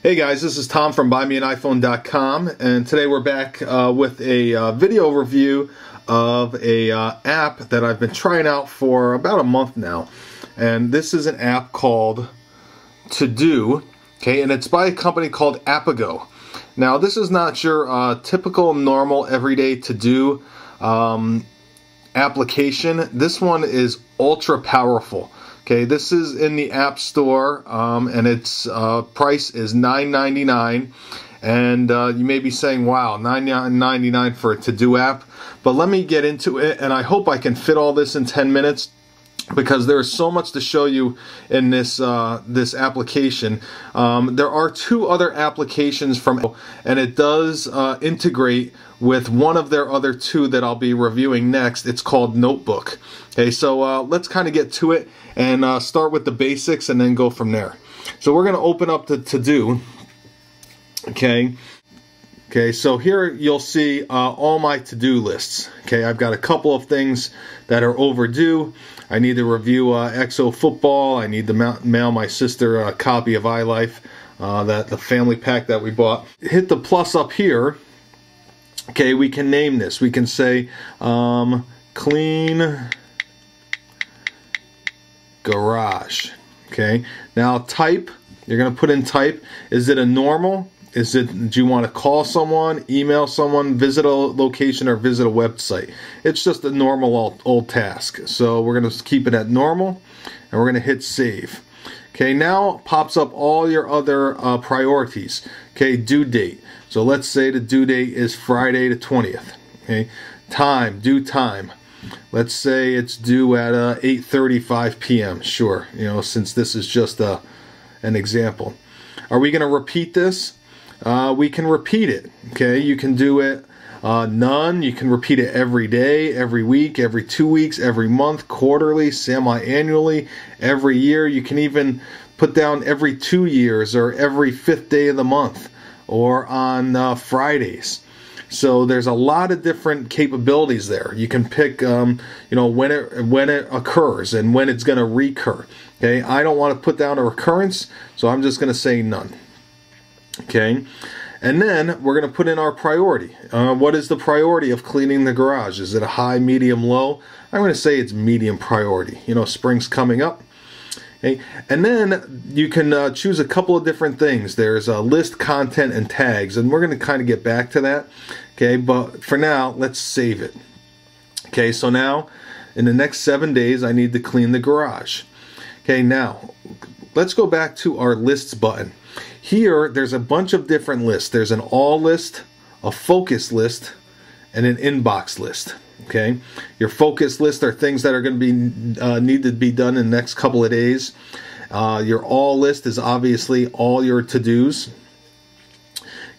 Hey guys, this is Tom from BuyMeAniPhone.com, and today we're back with a video review of a app that I've been trying out for about a month now. And this is an app called To, okay, and it's by a company called Appigo. Now this is not your typical normal everyday to-do application. This one is ultra powerful. Okay, this is in the App Store, and its price is $9.99. And you may be saying, wow, $9.99 for a to-do app. But let me get into it, and I hope I can fit all this in 10 minutes. Because there is so much to show you in this this application. There are two other applications from, and it does integrate with one of their other two that I'll be reviewing next. It's called Notebook. Okay, so let's kind of get to it and start with the basics and then go from there. So we're going to open up the To-Do. Okay, so here you'll see all my to-do lists. Okay, I've got a couple of things that are overdue. I need to review XO Football. I need to mail my sister a copy of iLife, the family pack that we bought. Hit the plus up here. Okay, we can name this. We can say clean garage. Okay, now type. You're going to put in type. Is it a normal? Do you want to call someone, email someone, visit a location, or visit a website? It's just a normal old task. So we're going to keep it at normal, and we're going to hit save. Okay, now pops up all your other priorities. Okay, due date. So let's say the due date is Friday the 20th. Okay, time, due time. Let's say it's due at 8:35 p.m. Sure, since this is just an example. Are we going to repeat this? We can repeat it. Okay, you can do it none. You can repeat it every day, every week, every 2 weeks, every month, quarterly, semi-annually, every year. You can even put down every 2 years or every 5th day of the month or on Fridays. So there's a lot of different capabilities there. You can pick when it occurs and when it's going to recur. Okay, I don't want to put down a recurrence, so I'm just going to say none. Okay, and then we're going to put in our priority. What is the priority of cleaning the garage? Is it a high, medium, low? I'm going to say it's medium priority. Spring's coming up. Okay, and then you can choose a couple of different things. There's a list, content, and tags, and we're going to kind of get back to that. Okay, but for now, let's save it. Okay, so now in the next 7 days, I need to clean the garage. Okay, now let's go back to our lists button. Here, there's a bunch of different lists. There's an all list, a focus list, and an inbox list. Okay, your focus list are things that are going to be need to be done in the next couple of days. Your all list is obviously all your to-dos.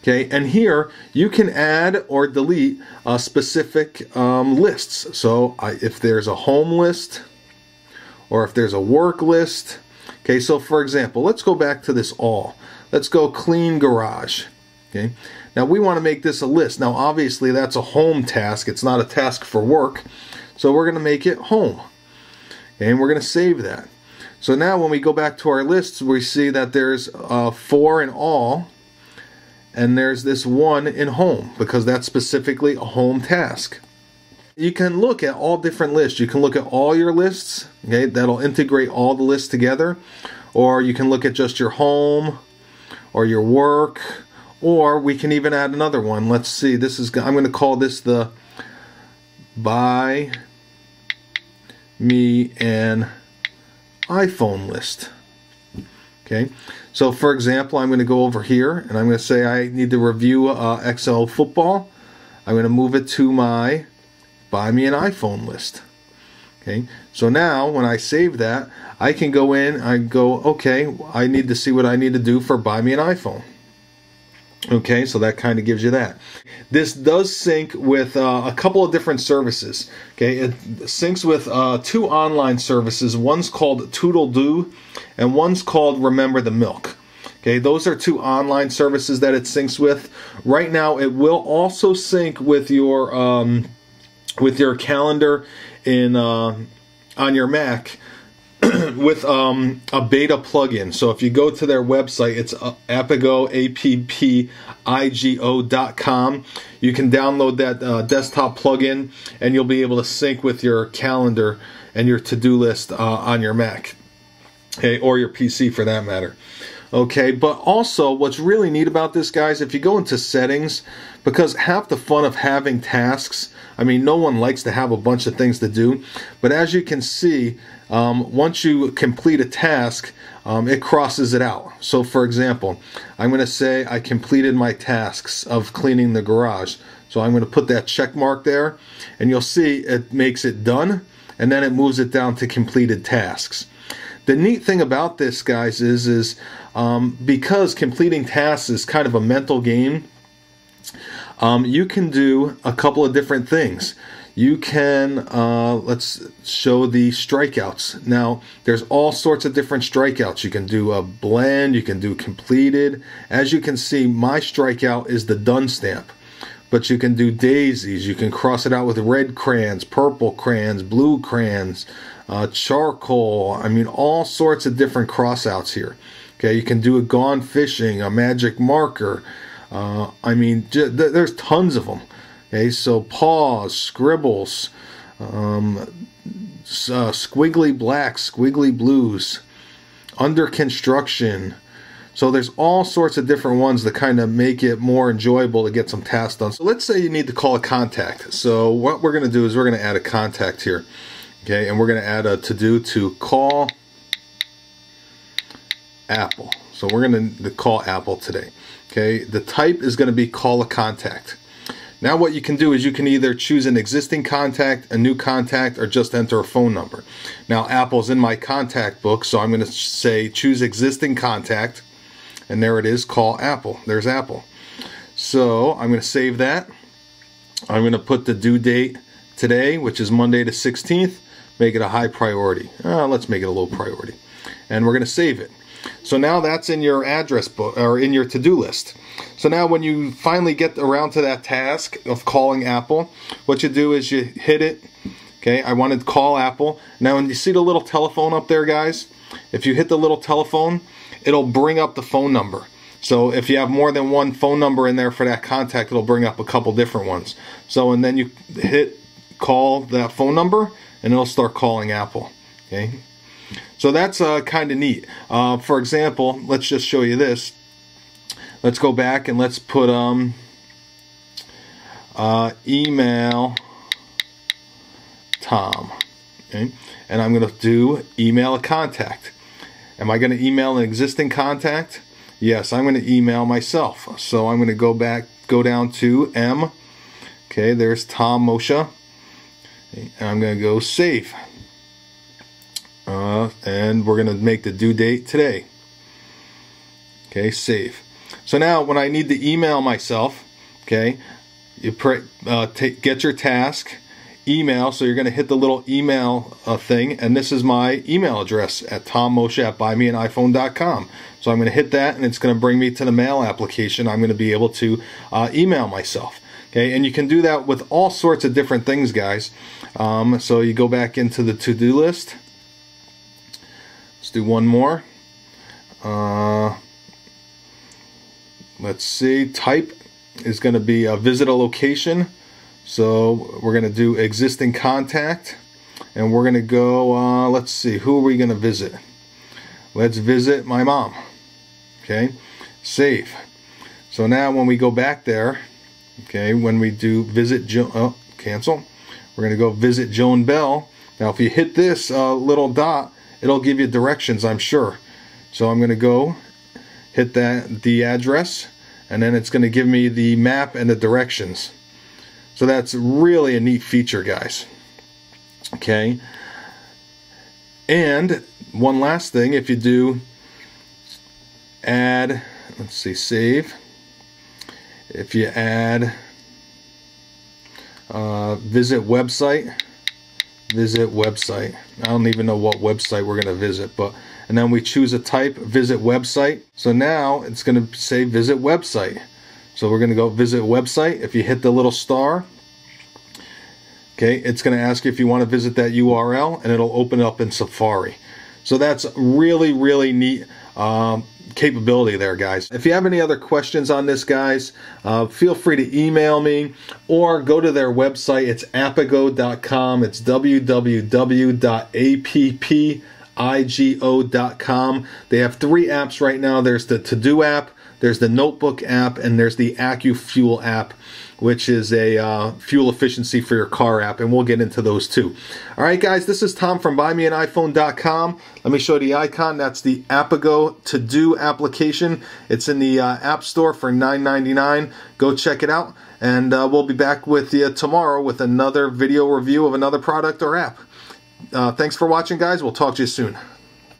Okay, and here you can add or delete specific lists. So if there's a home list or if there's a work list. Okay, so for example, let's go back to this all. Let's go clean garage. Okay, now we want to make this a list. Now obviously that's a home task. It's not a task for work. So we're going to make it home. Okay, and we're going to save that. So now when we go back to our lists, we see that there's 4 in all. And there's this 1 in home because that's specifically a home task. You can look at all different lists. You can look at all your lists. Okay, that'll integrate all the lists together. Or you can look at just your home or your work, or we can even add another one. Let's see, I'm going to call this the Buy Me an iPhone list. Okay, so for example, I'm going to go over here and I'm going to say I need to review XO Football. I'm going to move it to my Buy Me an iPhone list. Okay, so now when I save that, I can go in, I go, okay, I need to see what I need to do for Buy Me an iPhone. Okay, so that kind of gives you that. This does sync with a couple of different services. Okay, it syncs with 2 online services. One's called To and one's called Remember the Milk. Okay, those are 2 online services that it syncs with. Right now, it will also sync with your calendar in on your Mac with a beta plugin. So if you go to their website, it's Appigo, Appigo.com. You can download that desktop plugin, and you'll be able to sync with your calendar and your to-do list on your Mac, okay, or your PC for that matter. Okay, but also what's really neat about this, guys, if you go into settings, because half the fun of having tasks, I mean, no one likes to have a bunch of things to do, but as you can see, once you complete a task, it crosses it out. So for example, I'm going to say I completed my tasks of cleaning the garage. So I'm going to put that check mark there, and you'll see it makes it done, and then it moves it down to completed tasks. The neat thing about this, guys, is because completing tasks is kind of a mental game, you can do a couple of different things. You can, let's show the strikeouts. Now, there's all sorts of different strikeouts. You can do a blend, you can do completed. As you can see, my strikeout is the done stamp. But you can do daisies, you can cross it out with red crayons, purple crayons, blue crayons, charcoal. I mean, all sorts of different crossouts here. Okay, you can do a gone fishing, a magic marker. I mean, there's tons of them. Okay, so pause, scribbles, squiggly blacks, squiggly blues, under construction. So there's all sorts of different ones that kind of make it more enjoyable to get some tasks done. So let's say you need to call a contact. So what we're going to do is we're going to add a contact here. Okay, and we're going to add a to-do to call Apple. So we're going to call Apple today. Okay, the type is going to be call a contact. Now what you can do is you can either choose an existing contact, a new contact, or just enter a phone number. Now Apple's in my contact book, so I'm going to say choose existing contact, and there it is, call Apple. There's Apple. So I'm going to save that. I'm going to put the due date today, which is Monday the 16th, make it a high priority. Let's make it a low priority. And we're going to save it. So now that's in your address book, or in your to-do list. So now when you finally get around to that task of calling Apple, what you do is you hit it. Okay, I wanted to call Apple. Now when you see the little telephone up there, guys, if you hit the little telephone, it'll bring up the phone number. So if you have more than one phone number in there for that contact, it'll bring up a couple different ones. So and then you hit call that phone number, and it'll start calling Apple. Okay. So that's kind of neat. For example, let's just show you this. Let's go back and let's put email Tom. Okay? And I'm going to do email a contact. Am I going to email an existing contact? Yes, I'm going to email myself. So I'm going to go down to M. Okay, there's Tom Moshe. Okay, and I'm going to go save. And we're going to make the due date today. Okay, save. So now when I need to email myself, okay, you get your task, email, so you're going to hit the little email thing, and this is my email address at tommoshe@BuyMeAniPhone.com. So I'm going to hit that, and it's going to bring me to the mail application. I'm going to be able to email myself. Okay, and you can do that with all sorts of different things, guys. So you go back into the to-do list. Let's do one more. Let's see. Type is going to be visit a location. So we're going to do existing contact. And we're going to go, let's see, who are we going to visit? Let's visit my mom. Okay. Save. So now when we go back there, okay, when we do visit cancel, we're going to go visit Joan Bell. Now if you hit this little dot, it'll give you directions, I'm sure. So I'm going to go hit the address, and then it's going to give me the map and the directions. So that's really a neat feature, guys. Okay. And one last thing, if you do add, let's see, save. If you add visit website. I don't even know what website we're going to visit, and then we choose a type, visit website. So now it's going to say visit website. So we're going to go visit website. If you hit the little star, okay, it's going to ask you if you want to visit that URL, and it'll open up in Safari. So that's really, really neat capability there, guys. If you have any other questions on this, guys, feel free to email me or go to their website. It's appigo.com. It's www.appigo.com. They have 3 apps right now. There's the To-Do app, there's the Notebook app, and there's the Accufuel app, which is a fuel efficiency for your car app, and we'll get into those too. All right, guys, this is Tom from BuyMeAniPhone.com. Let me show you the icon. That's the Appigo To-Do application. It's in the App Store for $9.99. Go check it out, and we'll be back with you tomorrow with another video review of another product or app. Thanks for watching, guys. We'll talk to you soon.